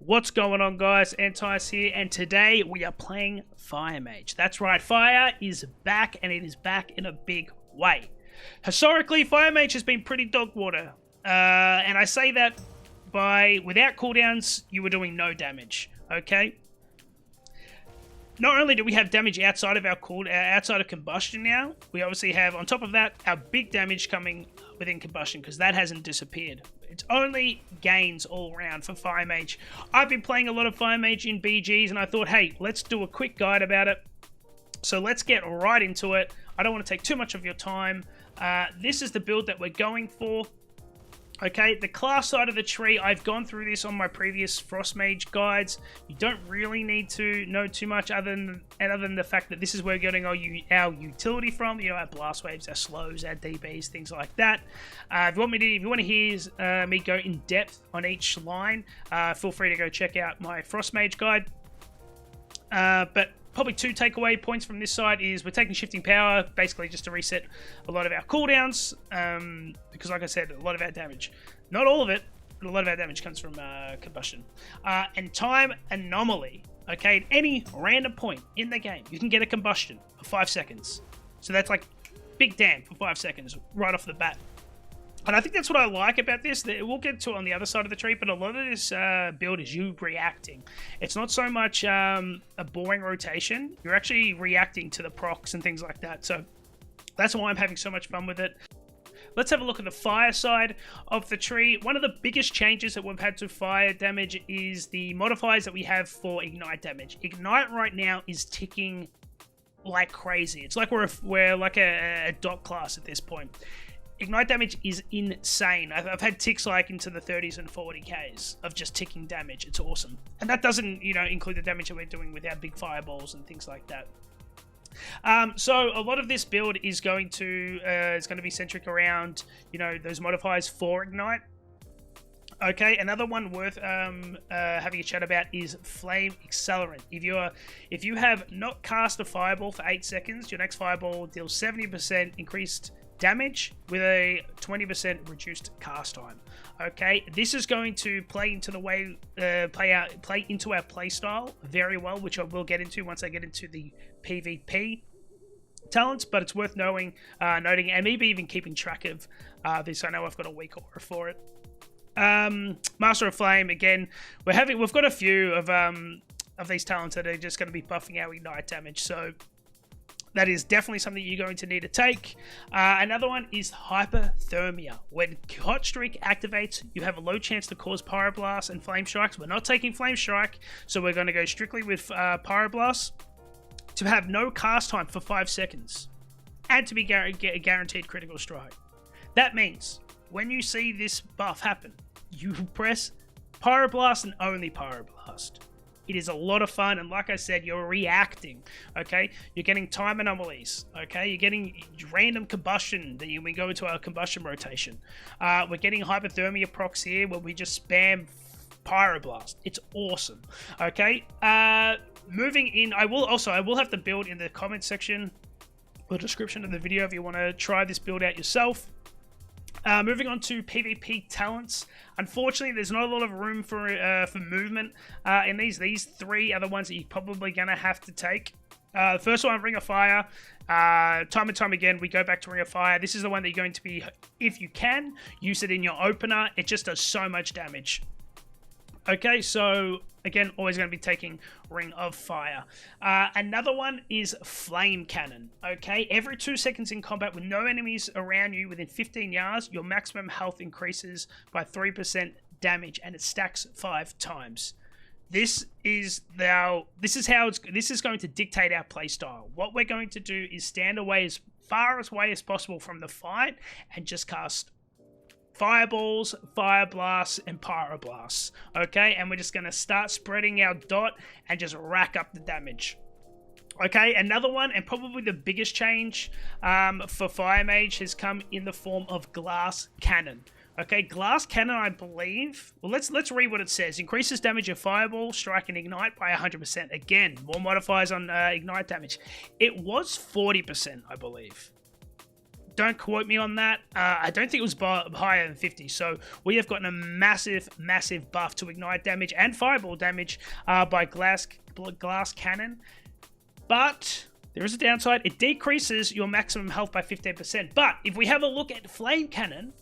What's going on, guys? Antice here, and today we are playing Fire Mage. That's right, Fire is back, and it is back in a big way. Historically, Fire Mage has been pretty dog water, and I say that by without cooldowns, you were doing no damage. Okay. Not only do we have damage outside of our outside of combustion now, we obviously have on top of that our big damage coming within combustion because that hasn't disappeared. It's only gains all around for Fire Mage. I've been playing a lot of Fire Mage in BGs and I thought, hey, let's do a quick guide about it. So let's get right into it. I don't want to take too much of your time. This is the build that we're going for. Okay, the class side of the tree, I've gone through this on my previous Frost Mage guides. You don't really need to know too much other than the fact that this is where we're getting our utility from. You know, our blast waves, our slows, our DBs, things like that. If you want to hear me go in depth on each line, feel free to go check out my Frost Mage guide. But probably two takeaway points from this side is we're taking shifting power basically just to reset a lot of our cooldowns because like I said, a lot of our damage, not all of it, but a lot of our damage comes from combustion. And time anomaly, okay, at any random point in the game you can get a combustion for 5 seconds, so that's like big damn for 5 seconds right off the bat. And I think that's what I like about this. We'll get to it on the other side of the tree, but a lot of this build is you reacting. It's not so much a boring rotation. You're actually reacting to the procs and things like that. So that's why I'm having so much fun with it. Let's have a look at the fire side of the tree. One of the biggest changes that we've had to fire damage is the modifiers that we have for ignite damage. Ignite right now is ticking like crazy. It's like we're like a dot class at this point. Ignite damage is insane. I've had ticks like into the 30s and 40Ks of just ticking damage. It's awesome. And that doesn't, include the damage that we're doing with our big fireballs and things like that. So a lot of this build is going to be centric around, those modifiers for Ignite. Okay, another one worth having a chat about is Flame Accelerant. If you have not cast a fireball for 8 seconds, your next fireball deals 70% increased damage with a 20% reduced cast time. Okay, this is going to play into the way play into our play style very well, which I will get into once I get into the PvP talents. But it's worth noting and maybe even keeping track of this. I know I've got a weak aura for it. Master of Flame again. We've got a few of these talents that are just going to be buffing our ignite damage. So that is definitely something you're going to need to take. Another one is Hyperthermia. When Hot Streak activates, you have a low chance to cause Pyroblast and Flame Strikes. We're not taking Flame Strike, so we're going to go strictly with Pyroblast to have no cast time for 5 seconds and to be guaranteed critical strike. That means when you see this buff happen, you press Pyroblast and only Pyroblast. It is a lot of fun, and like I said, you're reacting, okay? You're getting time anomalies, okay? You're getting random combustion that we go into our combustion rotation. We're getting hypothermia procs here where we just spam Pyroblast. It's awesome, okay? Moving in, I will have the build in the comment section or description of the video if you want to try this build out yourself. Moving on to PvP talents. Unfortunately, there's not a lot of room for movement in these three are the ones that you're probably going to have to take. The first one, Ring of Fire. Time and time again, we go back to Ring of Fire. This is the one that you're going to be, if you can, use it in your opener. It just does so much damage. Okay, so again, always going to be taking Ring of Fire. Another one is Flame Cannon. Okay, every 2 seconds in combat with no enemies around you within 15 yards, your maximum health increases by 3% damage, and it stacks 5 times. This is going to dictate our playstyle. What we're going to do is stand away as far away as possible from the fight and just cast fireballs, fire blasts, and pyroblasts. Okay, and we're just going to start spreading our dot and just rack up the damage. Okay, another one, and probably the biggest change for Fire Mage has come in the form of Glass Cannon. Okay, Glass Cannon, I believe. Well, let's read what it says. Increases damage of Fireball, Strike, and Ignite by 100%. Again, more modifiers on Ignite damage. It was 40%, I believe. Don't quote me on that. I don't think it was higher than 50. So we have gotten a massive, massive buff to ignite damage and fireball damage by glass cannon. But there is a downside. It decreases your maximum health by 15%. But if we have a look at flame cannon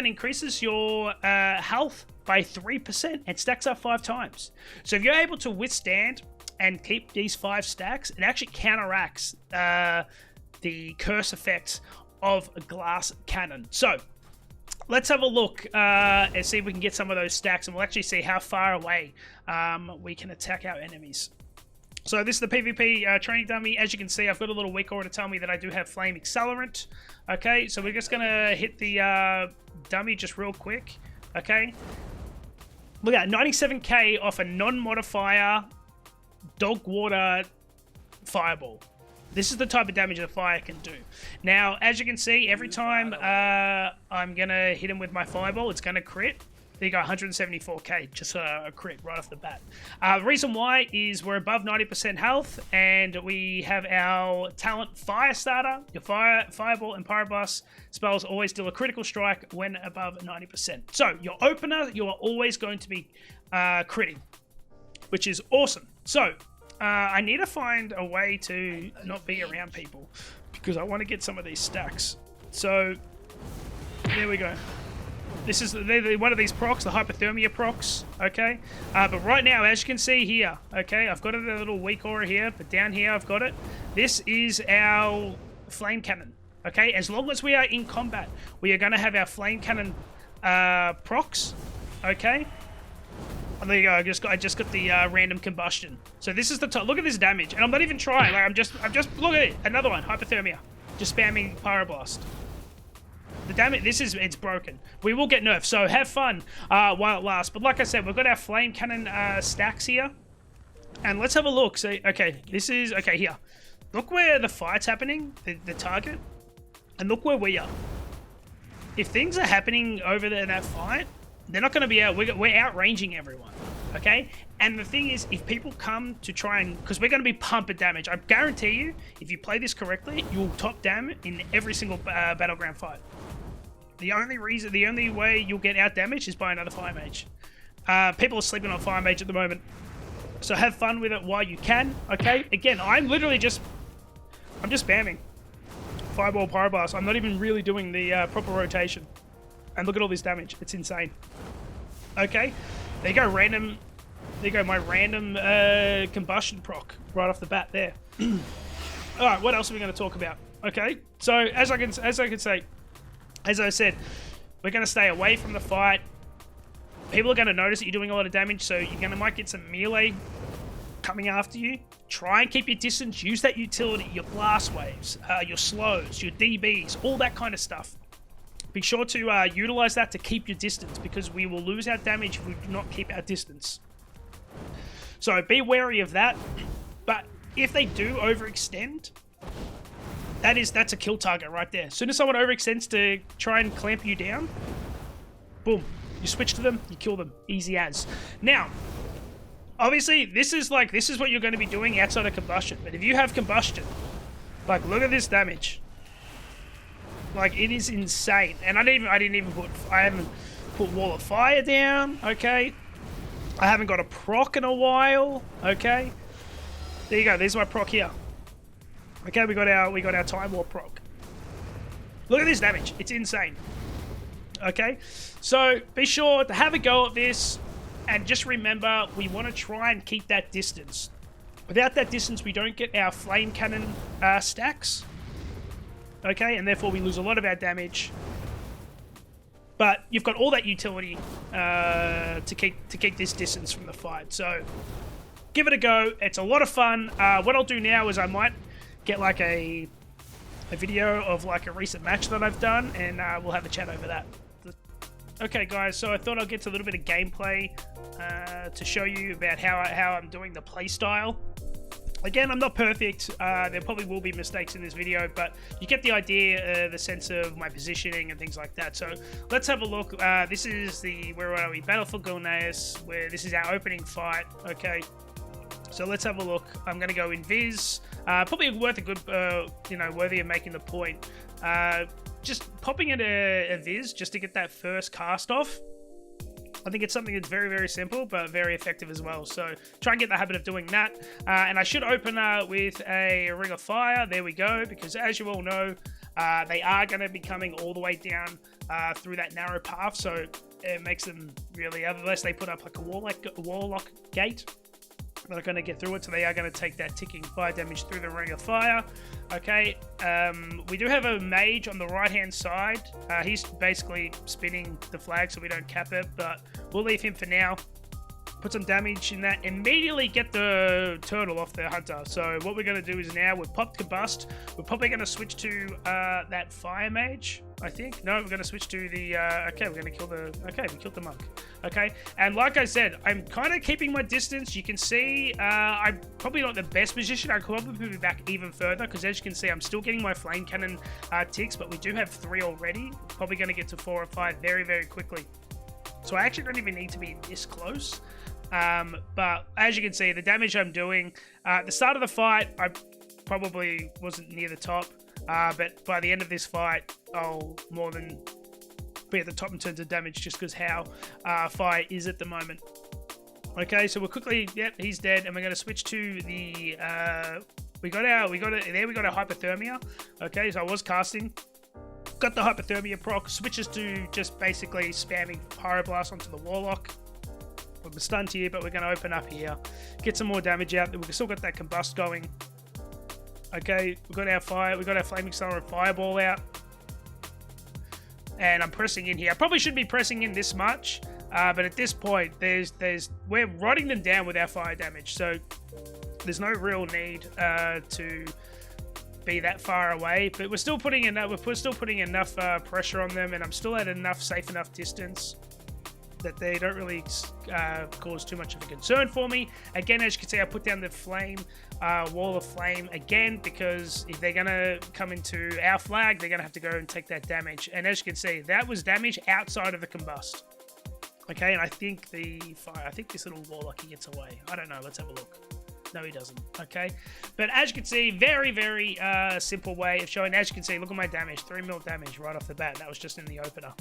increases your health by 3% and stacks up 5 times. So if you're able to withstand and keep these 5 stacks, it actually counteracts the curse effects of a glass cannon. So let's have a look and see if we can get some of those stacks, and we'll actually see how far away we can attack our enemies. So this is the PvP training dummy. As you can see, I've got a little weak aura to tell me that I do have flame accelerant. Okay, so we're just gonna hit the dummy just real quick. Okay, look at 97k off a non-modifier dog water fireball. This is the type of damage that fire can do. Now, as you can see, every time I'm going to hit him with my fireball, it's going to crit. There you go, 174k, just a crit right off the bat. The reason why is we're above 90% health, and we have our talent Fire Starter. Your Fireball and Pyroblast spells always deal a critical strike when above 90%. So, your opener, you are always going to be critting, which is awesome. So, I need to find a way to not be around people because I want to get some of these stacks. So, there we go. This is one of these procs, the hypothermia procs, okay? But right now, as you can see here, okay, I've got a little weak aura here, but down here I've got it. This is our flame cannon, okay? As long as we are in combat, we are going to have our flame cannon procs, okay? And there you go. I just got the random combustion. So this is the top. Look at this damage, and I'm not even trying. Like I'm just look at it. Another one, hypothermia. Just spamming pyroblast. The damage. It's broken. We will get nerfed. So have fun while it lasts. But like I said, we've got our flame cannon stacks here, and let's have a look. So okay, this is okay here. Look where the fight's happening, the target, and look where we are. If things are happening over there in that fight, they're not going to be out. We're outranging everyone, okay? And the thing is, if people come to try and... Because we're going to be pumping damage. I guarantee you, if you play this correctly, you'll top damage in every single Battleground fight. The only way you'll get out damaged is by another Fire Mage. People are sleeping on Fire Mage at the moment. So have fun with it while you can, okay? Again, I'm just spamming Fireball, Pyroblast. I'm not even really doing the proper rotation. And look at all this damage. It's insane. Okay. There you go. Random. There you go. My random combustion proc right off the bat there. All right. What else are we going to talk about? Okay. So as I said, we're going to stay away from the fight. People are going to notice that you're doing a lot of damage, so might get some melee coming after you. Try and keep your distance. Use that utility. Your blast waves, your slows, your DBs, all that kind of stuff. Be sure to utilize that to keep your distance, because we will lose our damage if we do not keep our distance. So be wary of that. But if they do overextend, that's a kill target right there. As soon as someone overextends to try and clamp you down, boom, you switch to them, you kill them, easy as. Now, obviously, this is what you're going to be doing outside of combustion. But if you have combustion, like look at this damage. Like, it is insane. And I haven't put Wall of Fire down, okay? I haven't got a proc in a while, okay? There you go, there's my proc here. Okay, we got our Time Warp proc. Look at this damage, it's insane. Okay? So be sure to have a go at this, and just remember, we want to try and keep that distance. Without that distance, we don't get our flame cannon stacks. Okay, and therefore we lose a lot of our damage. But you've got all that utility to keep this distance from the fight. So give it a go. It's a lot of fun. What I'll do now is I might get like a video of like a recent match that I've done, and we'll have a chat over that. Okay, guys. So I thought I'll get to a little bit of gameplay to show you about how I'm doing the play style. Again, I'm not perfect. There probably will be mistakes in this video, but you get the idea, the sense of my positioning and things like that. So let's have a look. This is where are we? Battle for Gilneas, where this is our opening fight. Okay. So let's have a look. I'm going to go Invis. Probably worth a good, worthy of making the point. just popping in a Viz just to get that first cast off. I think it's something that's very, very simple, but very effective as well. So try and get the habit of doing that. And I should open with a Ring of Fire. There we go. Because as you all know, they are going to be coming all the way down through that narrow path. So it makes them really, unless they put up like a warlock gate, they're going to get through it. So they are going to take that ticking fire damage through the Ring of Fire. Okay, we do have a Mage on the right-hand side. He's basically spinning the flag so we don't cap it, but we'll leave him for now. Put some damage in that. Immediately get the turtle off the hunter. So what we're going to do is now we've popped Combust. We're probably going to switch to that Fire Mage, I think. No, we're going to switch to the... okay, we're going to kill the... Okay, we killed the monk. Okay, and like I said, I'm kind of keeping my distance. You can see I'm probably not the best position. I could probably be back even further because as you can see, I'm still getting my flame cannon ticks, but we do have 3 already. Probably going to get to 4 or 5 very, very quickly. So I actually don't even need to be this close. But as you can see, the damage I'm doing, at the start of the fight, I probably wasn't near the top. But by the end of this fight, I'll more than be at the top in terms of damage just because how fire is at the moment. Okay, so we're quickly, yep, he's dead, and we're going to switch to the, we got our hypothermia. Okay, so I was casting. Got the hypothermia proc, switches to just basically spamming pyroblast onto the warlock. We're stunned here, but we're going to open up here, get some more damage out. We've still got that combust going. Okay, we've got our fire, we've got our flaming star and fireball out. And I'm pressing in here. I probably shouldn't be pressing in this much, but at this point, we're riding them down with our fire damage, so there's no real need to be that far away. But we're still putting enough pressure on them, and I'm still at safe enough distance that they don't really cause too much of a concern for me. Again, as you can see, I put down the flame, wall of flame again, because if they're gonna come into our flag, they're gonna have to go and take that damage. And as you can see, that was damage outside of the combust. Okay, and I think this little warlock, he gets away. I don't know, let's have a look. No, he doesn't. Okay, but as you can see, very, very simple way of showing. As you can see, look at my damage, 3 mil damage right off the bat. That was just in the opener.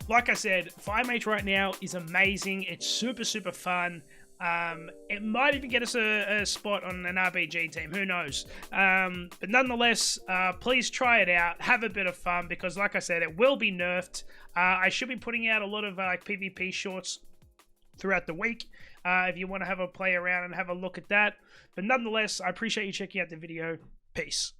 Like I said, Fire Mage right now is amazing. It's super, super fun. It might even get us a spot on an RBG team. Who knows? But nonetheless, please try it out. Have a bit of fun because, like I said, it will be nerfed. I should be putting out a lot of PvP shorts throughout the week if you want to have a play around and have a look at that. But nonetheless, I appreciate you checking out the video. Peace.